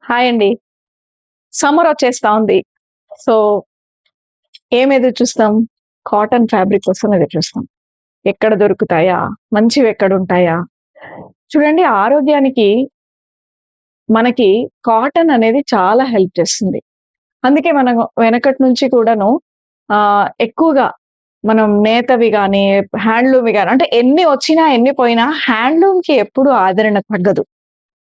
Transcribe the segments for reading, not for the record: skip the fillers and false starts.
Hi అండి. Summer వచ్చేస్తా ఉంది. సో, ఏం ఎదురు చూస్తాం? కాటన్ ఫ్యాబ్రిక్ కోసం ఎదురు చూస్తాం. ఎక్కడ దొరుకుతాయా? మంచివెక్కడుంటాయా? చూడండి, ఆరోగ్యానికి మనకి కాటన్ అనేది చాలా హెల్ప్ చేస్తుంది. అందుకే మనం వెనకటి నుంచి కూడాను ఎక్కువగా మనం నేతవి గాని, హ్యాండ్లూమ్‌వి గాని అంటే ఎన్ని వచ్చినా, ఎన్ని పోయినా హ్యాండ్లూమ్‌కి ఎప్పుడు ఆదరణ తగ్గదు.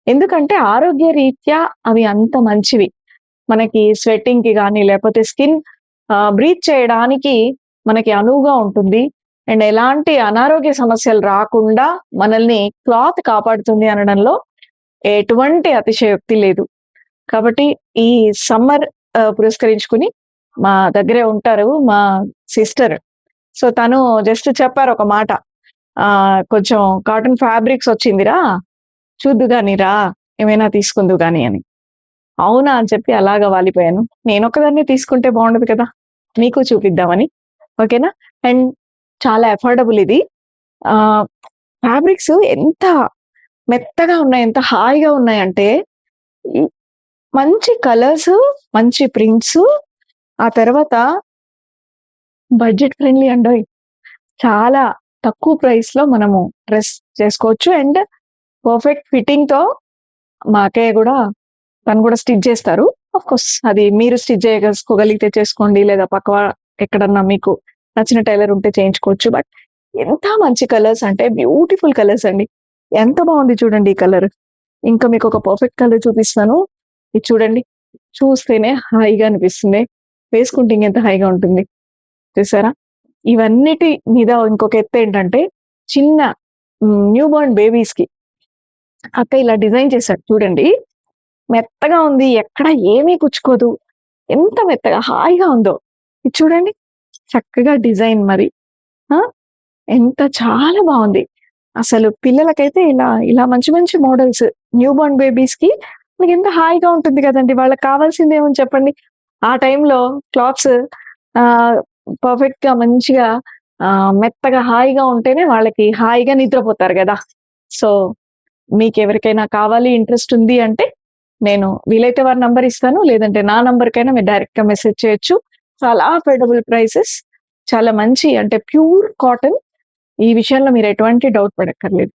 ఎందుకంటే ఆరోగ్య రీత్యా అవి అంత మంచివి. మనకి స్వెట్టింగ్‌కి గాని, లేపోతే స్కిన్ బ్రీత్ చేయడానికి మనకి అనువుగా ఉంటుంది. అండ్ ఎలాంటి అనారోగ్య సమస్యలు రాకుండా మనల్ని క్లాత్ కాపాడుతుంది అనడంలో ఎటువంటి అతిశయోక్తి లేదు. కాబట్టి ఈ సమ్మర్ పురస్కరించుకొని మా దగ్గరే ఉంటారు మా సిస్టర్. సో, తను జస్ట్ చెప్పారు ఒక మాట. "కొంచెం కాటన్ ఫ్యాబ్రిక్స్ వచ్చిందిరా, చూద్దువు గాని రా, ఏమైనా తీసుకుందువు గాని" అని. అవునా! అని చెప్పి అలాగా వాలిపోయాను. నేనొక్కదాన్నే తీసుకుంటే బావుండదు కదా! మీకు చూపిద్దామని. ఓకేనా? అండ్ చాలా అఫోర్డబుల్ ఇది. ఆహ్, ఫ్యాబ్రిక్స్ ఎంత మెత్తగా ఉన్నాయి, ఎంత హాయిగా ఉన్నాయంటే, ఈ మంచి కలర్సు, మంచి ప్రింట్సు, ఆ తర్వాత బడ్జెట్ ఫ్రెండ్లీ అండోయ్! చాలా తక్కువ ప్రైస్‌లో మనము డ్రెస్ చేసుకోవచ్చు. అండ్ పర్ఫెక్ట్ ఫిట్టింగ్‌తో మా అక్కయ్య గూడా తను గూడా స్టిచ్ జేస్తారు. ఆఫ్‌కోర్స్ అది మీరు స్టిచ్ చేసుకోగలిగితే చేసుకోండి. లేదా ఎక్కడన్నా మీకు నచ్చిన టైలర్ ఉంటే చేయించుకోవచ్చు. బట్ ఎంత మంచి కలర్స్ అంటే బ్యూటిఫుల్ కలర్స్ అండి. ఎంత బావుంది చూడండి ఈ కలర్. ఇంకా మీకొక పర్ఫెక్ట్ కలర్ చూపిస్తాను. ఇది చూడండి. చూస్తేనే హాయిగా అనిపిస్తుంది. వేసుకుంటే ఇంకెంత హాయిగా ఉంటుంది. చూసారా? ఇవన్నిటి మీద ఇంకొక ఎత్తేంటంటే చిన్న న్యూ బోర్న్ బేబీస్‌కి అక్క ఇలా డిజైన్ చేశారు చూడండి. మెత్తగా ఉంది. ఎక్కడ ఏమీ కుచ్చుకోదు. ఎంత మెత్తగా హాయిగా ఉందో. ఇది చూడండి. చక్కగా డిజైన్ మరి. ఆ! చాలా బావుంది. అసలు పిల్లలకైతే ఇలా మంచి మంచి మోడల్స్ న్యూ బోర్న్ బేబీస్‌కి మనకెంత హాయిగా ఉంటుంది గదండీ! వాళ్ళకి కావాల్సిందేముంది చెప్పండి? ఆ టైంలో క్లాత్స్ ఆహ్, పర్ఫెక్ట్‌గా మంచిగా మెత్తగా హాయిగా ఉంటేనే వాళ్ళకి హాయిగా నిద్రపోతారు గదా! సో, మీకెవరికైనా కావాలి, ఇంట్రెస్ట్ ఉంది అంటే, నేను వీలైతే వారి నంబర్ ఇస్తాను. లేదంటే నా నంబర్‌కైనా మీరు డైరెక్ట్‌గా మెసేజ్ చేయొచ్చు. చాలా అఫోర్డబుల్ ప్రైసెస్. చాలా మంచి అంటే ప్యూర్ కాటన్. ఈ విషయంలో మీరు ఎటువంటి డౌట్ పడక్కర్లేదు.